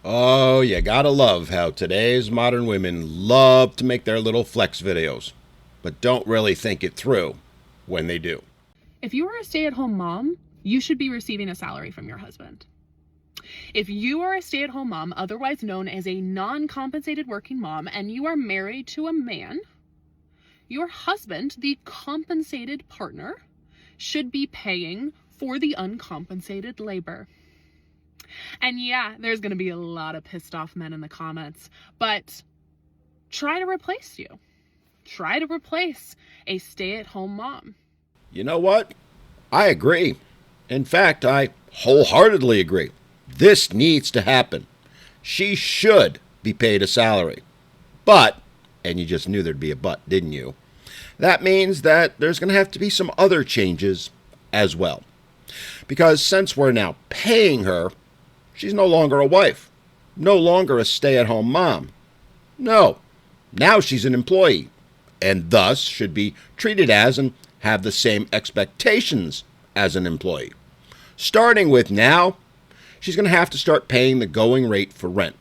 Oh, you gotta love how today's modern women love to make their little flex videos, but don't really think it through when they do. If you are a stay-at-home mom, you should be receiving a salary from your husband. If you are a stay-at-home mom, otherwise known as a non-compensated working mom, and you are married to a man, your husband, the compensated partner, should be paying for the uncompensated labor. And yeah, there's going to be a lot of pissed off men in the comments, but try to replace you. Try to replace a stay-at-home mom. You know what? I agree. In fact, I wholeheartedly agree. This needs to happen. She should be paid a salary. But, and you just knew there'd be a but, didn't you? That means that there's going to have to be some other changes as well. Because since we're now paying her, she's no longer a wife, no longer a stay-at-home mom. No, now she's an employee, and thus should be treated as and have the same expectations as an employee. Starting with now, she's going to have to start paying the going rate for rent.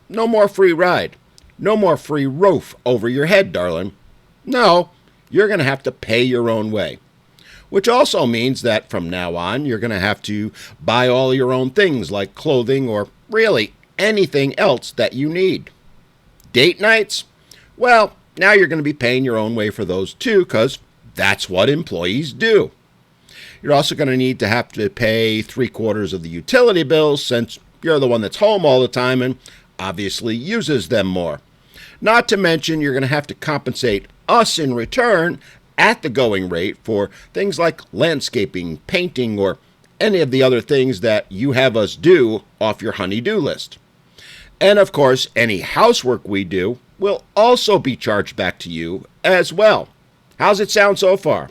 No more free ride. No more free roof over your head, darling. No, you're going to have to pay your own way. Which also means that from now on, you're going to have to buy all your own things like clothing or really anything else that you need. Date nights? Well, now you're going to be paying your own way for those too, because that's what employees do. You're also going to have to pay 3/4 of the utility bills since you're the one that's home all the time and obviously uses them more. Not to mention you're going to have to compensate us in return at the going rate for things like landscaping, painting, or any of the other things that you have us do off your honey-do list. And of course, any housework we do will also be charged back to you as well. How's it sound so far?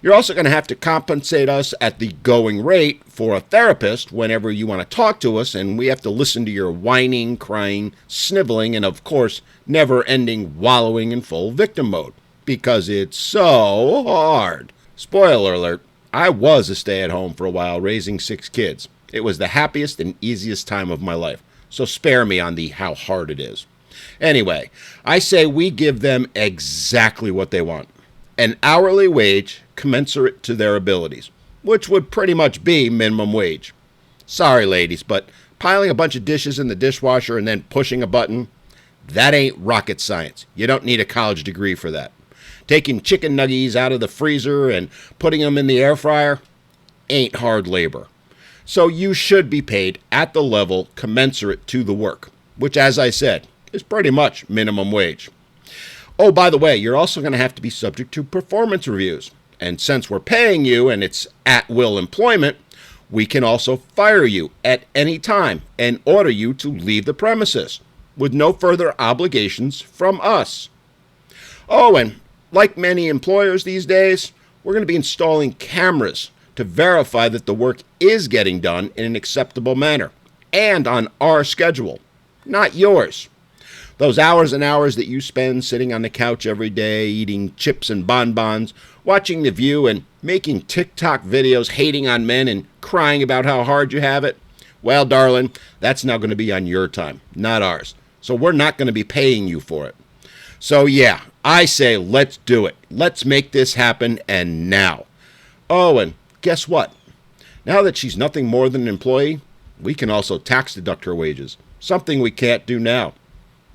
You're also going to have to compensate us at the going rate for a therapist whenever you want to talk to us, and we have to listen to your whining, crying, sniveling, and of course, never-ending wallowing in full victim mode. Because it's so hard. Spoiler alert, I was a stay-at-home for a while raising 6 kids. It was the happiest and easiest time of my life. So spare me on the how hard it is. Anyway, I say we give them exactly what they want. An hourly wage commensurate to their abilities, which would pretty much be minimum wage. Sorry, ladies, but piling a bunch of dishes in the dishwasher and then pushing a button, that ain't rocket science. You don't need a college degree for that. Taking chicken nuggies out of the freezer and putting them in the air fryer ain't hard labor. So you should be paid at the level commensurate to the work, which, as I said, is pretty much minimum wage. Oh, by the way, you're also going to have to be subject to performance reviews. And since we're paying you and it's at-will employment, we can also fire you at any time and order you to leave the premises with no further obligations from us. Oh, and like many employers these days, we're going to be installing cameras to verify that the work is getting done in an acceptable manner and on our schedule, not yours. Those hours and hours that you spend sitting on the couch every day, eating chips and bonbons, watching The View and making TikTok videos hating on men and crying about how hard you have it, well, darling, that's now going to be on your time, not ours. So we're not going to be paying you for it. So yeah, I say let's do it. Let's make this happen, and now. Oh, and guess what? Now that she's nothing more than an employee, we can also tax deduct her wages, something we can't do now.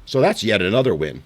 So that's yet another win.